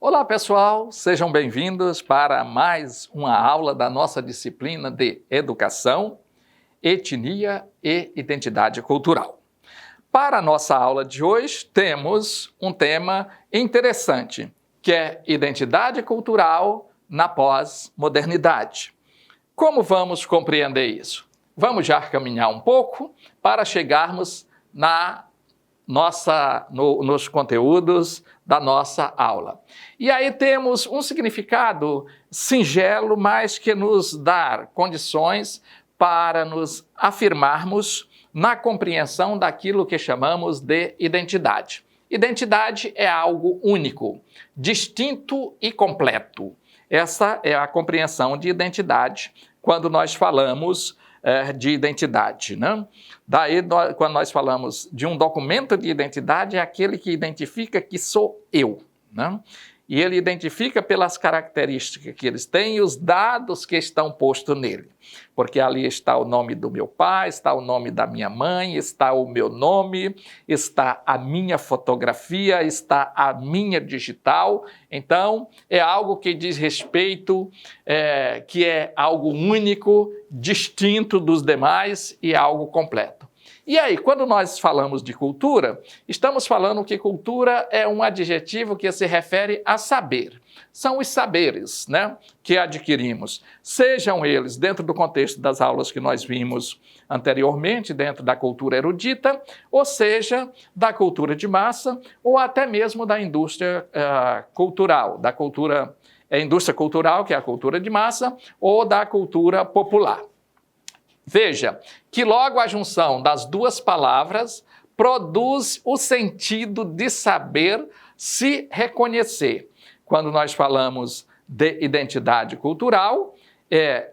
Olá pessoal, sejam bem-vindos para mais uma aula da nossa disciplina de Educação, Etnia e Identidade Cultural. Para a nossa aula de hoje, temos um tema interessante, que é Identidade Cultural na Pós-Modernidade. Como vamos compreender isso? Vamos já caminhar um pouco para chegarmos nos conteúdos da nossa aula. E aí temos um significado singelo, mas que nos dá condições para nos afirmarmos na compreensão daquilo que chamamos de identidade. Identidade é algo único, distinto e completo. Essa é a compreensão de identidade quando nós falamos de identidade, né? Daí, quando nós falamos de um documento de identidade, é aquele que identifica que sou eu, né? E ele identifica pelas características que eles têm e os dados que estão postos nele. Porque ali está o nome do meu pai, está o nome da minha mãe, está o meu nome, está a minha fotografia, está a minha digital. Então, é algo que diz respeito, que é algo único, distinto dos demais e algo completo. E aí, quando nós falamos de cultura, estamos falando que cultura é um adjetivo que se refere a saber. São os saberes, né, que adquirimos, sejam eles dentro do contexto das aulas que nós vimos anteriormente, dentro da cultura erudita, ou seja, da cultura de massa, ou até mesmo da indústria cultural, da indústria cultural, que é a cultura de massa, ou da cultura popular. Veja que logo a junção das duas palavras produz o sentido de saber se reconhecer. Quando nós falamos de identidade cultural,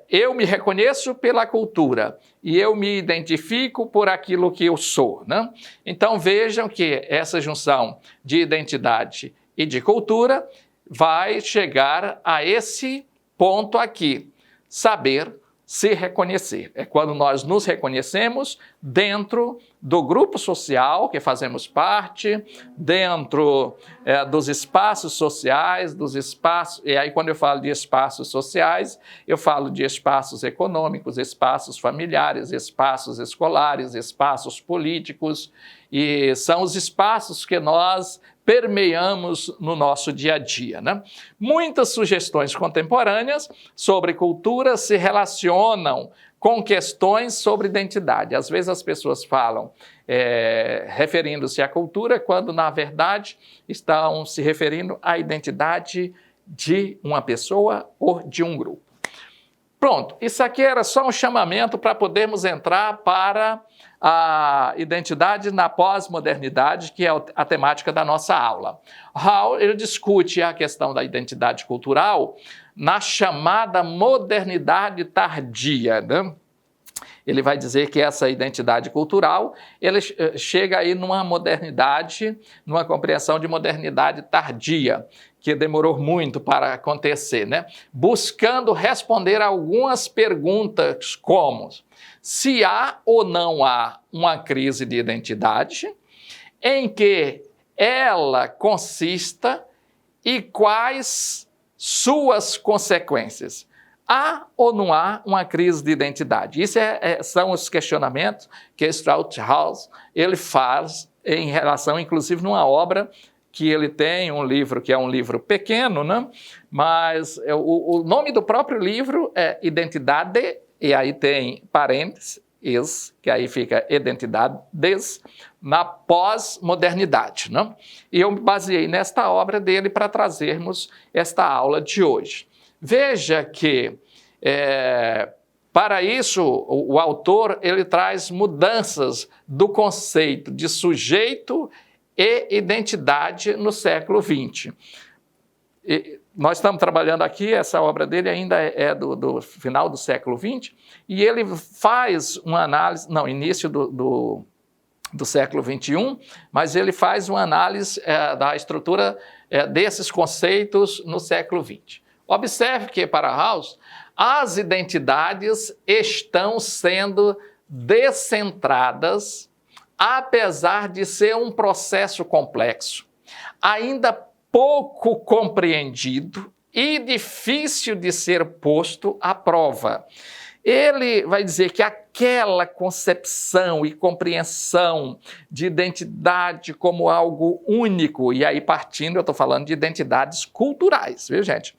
eu me reconheço pela cultura e eu me identifico por aquilo que eu sou, né? Então vejam que essa junção de identidade e de cultura vai chegar a esse ponto aqui, saber se reconhecer. É quando nós nos reconhecemos dentro do grupo social que fazemos parte, dentro dos espaços sociais, e aí quando eu falo de espaços sociais, eu falo de espaços econômicos, espaços familiares, espaços escolares, espaços políticos, e são os espaços que nós permeamos no nosso dia a dia, né? Muitas sugestões contemporâneas sobre cultura se relacionam com questões sobre identidade. Às vezes as pessoas falam referindo-se à cultura, quando na verdade estão se referindo à identidade de uma pessoa ou de um grupo. Pronto, isso aqui era só um chamamento para podermos entrar para a identidade na pós-modernidade, que é a temática da nossa aula. Hall, ele discute a questão da identidade cultural na chamada modernidade tardia, né? Ele vai dizer que essa identidade cultural, ele chega aí numa modernidade, numa compreensão de modernidade tardia, que demorou muito para acontecer, né? Buscando responder a algumas perguntas como: se há ou não há uma crise de identidade, em que ela consista e quais suas consequências. Há ou não há uma crise de identidade? Isso são os questionamentos que Strauss ele faz em relação, inclusive, numa obra que ele tem, um livro que é um livro pequeno, né? Mas o nome do próprio livro é Identidade, e aí tem parênteses, que aí fica identidades na pós-modernidade, né? E eu me baseei nesta obra dele para trazermos esta aula de hoje. Veja que, para isso, o autor ele traz mudanças do conceito de sujeito e identidade no século XX. Nós estamos trabalhando aqui, essa obra dele ainda é do final do século XX, e ele faz uma análise, início do século XXI, mas ele faz uma análise da estrutura desses conceitos no século XX. Observe que, para House, as identidades estão sendo descentradas, apesar de ser um processo complexo. Ainda pouco compreendido e difícil de ser posto à prova. Ele vai dizer que aquela concepção e compreensão de identidade como algo único, e aí partindo, eu estou falando de identidades culturais, viu, gente?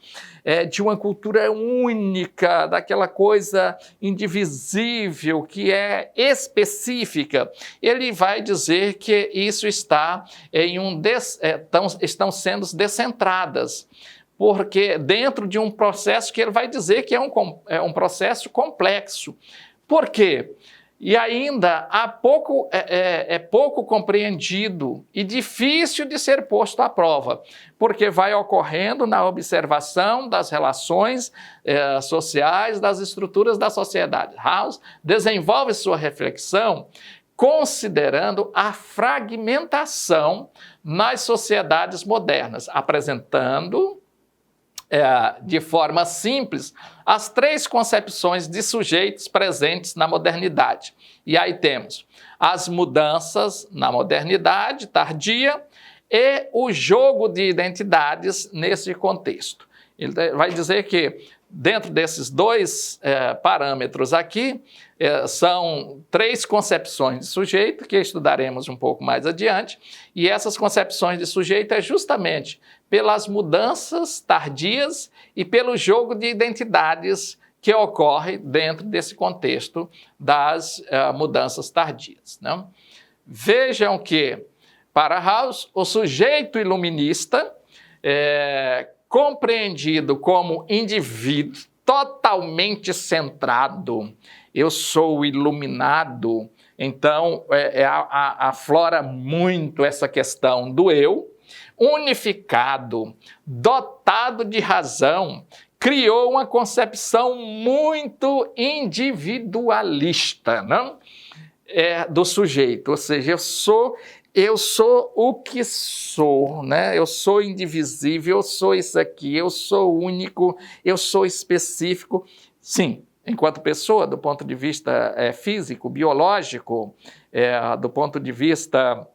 De uma cultura única, daquela coisa indivisível, que é específica. Ele vai dizer que isso está estão sendo descentradas, porque dentro de um processo que ele vai dizer que é um processo complexo. Por quê? E ainda é pouco compreendido e difícil de ser posto à prova, porque vai ocorrendo na observação das relações sociais, das estruturas da sociedade. Rawls desenvolve sua reflexão considerando a fragmentação nas sociedades modernas, apresentando de forma simples as três concepções de sujeitos presentes na modernidade. E aí temos as mudanças na modernidade tardia e o jogo de identidades nesse contexto. Ele vai dizer que dentro desses dois parâmetros aqui, são três concepções de sujeito, que estudaremos um pouco mais adiante, e essas concepções de sujeito é justamente pelas mudanças tardias e pelo jogo de identidades que ocorre dentro desse contexto das mudanças tardias. Não? Vejam que, para Rawls, o sujeito iluminista compreendido como indivíduo totalmente centrado, eu sou iluminado, então aflora muito essa questão do eu, unificado, dotado de razão, criou uma concepção muito individualista, não? Do sujeito, ou seja, eu sou o que sou, né? Eu sou indivisível, eu sou isso aqui, eu sou único, eu sou específico. Sim, enquanto pessoa, do ponto de vista físico, biológico, do ponto de vista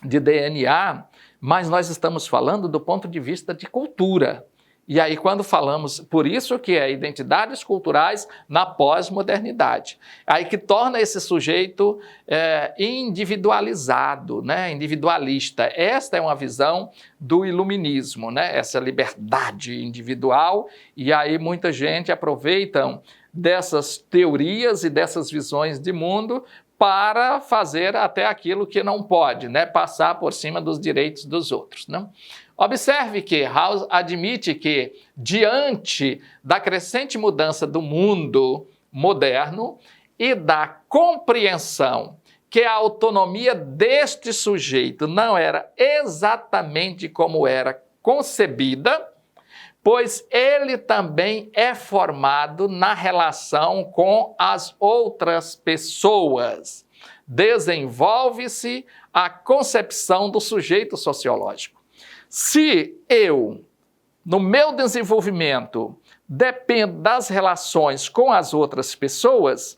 de DNA, mas nós estamos falando do ponto de vista de cultura. E aí, quando falamos, por isso que é identidades culturais na pós-modernidade, aí que torna esse sujeito individualizado, né? Individualista. Esta é uma visão do iluminismo, né? Essa liberdade individual, e aí muita gente aproveita dessas teorias e dessas visões de mundo para fazer até aquilo que não pode, né? Passar por cima dos direitos dos outros, não? Observe que Rawls admite que, diante da crescente mudança do mundo moderno e da compreensão que a autonomia deste sujeito não era exatamente como era concebida, pois ele também é formado na relação com as outras pessoas. Desenvolve-se a concepção do sujeito sociológico. Se eu, no meu desenvolvimento, dependo das relações com as outras pessoas,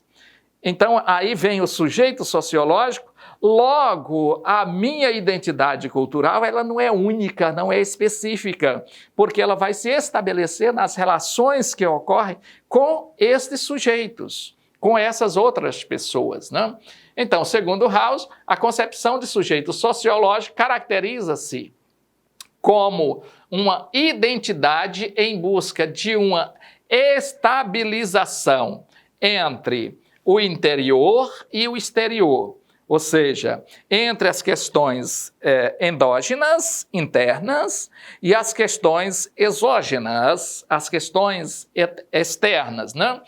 então aí vem o sujeito sociológico, logo a minha identidade cultural ela não é única, não é específica, porque ela vai se estabelecer nas relações que ocorrem com estes sujeitos, com essas outras pessoas, né? Então, segundo Rawls, a concepção de sujeito sociológico caracteriza-se como uma identidade em busca de uma estabilização entre o interior e o exterior, ou seja, entre as questões endógenas, internas, e as questões exógenas, as questões externas, né?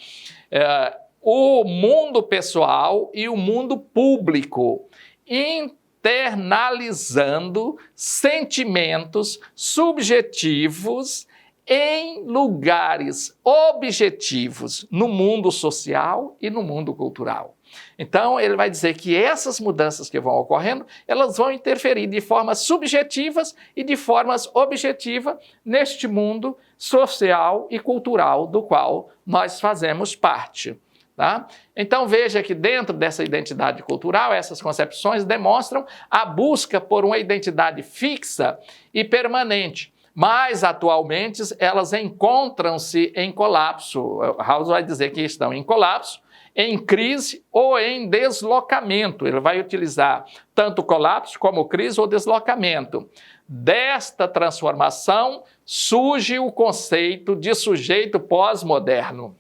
O mundo pessoal e o mundo público, internalizando sentimentos subjetivos em lugares objetivos no mundo social e no mundo cultural. Então, ele vai dizer que essas mudanças que vão ocorrendo, elas vão interferir de formas subjetivas e de formas objetivas neste mundo social e cultural do qual nós fazemos parte. Tá? Então veja que dentro dessa identidade cultural, essas concepções demonstram a busca por uma identidade fixa e permanente, mas atualmente elas encontram-se em colapso. Rawls vai dizer que estão em colapso, em crise ou em deslocamento. Ele vai utilizar tanto colapso como crise ou deslocamento. Desta transformação surge o conceito de sujeito pós-moderno,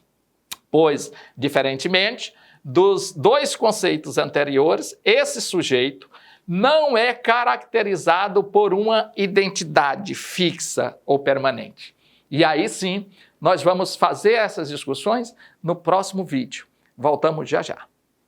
pois, diferentemente dos dois conceitos anteriores, esse sujeito não é caracterizado por uma identidade fixa ou permanente. E aí sim, nós vamos fazer essas discussões no próximo vídeo. Voltamos já já.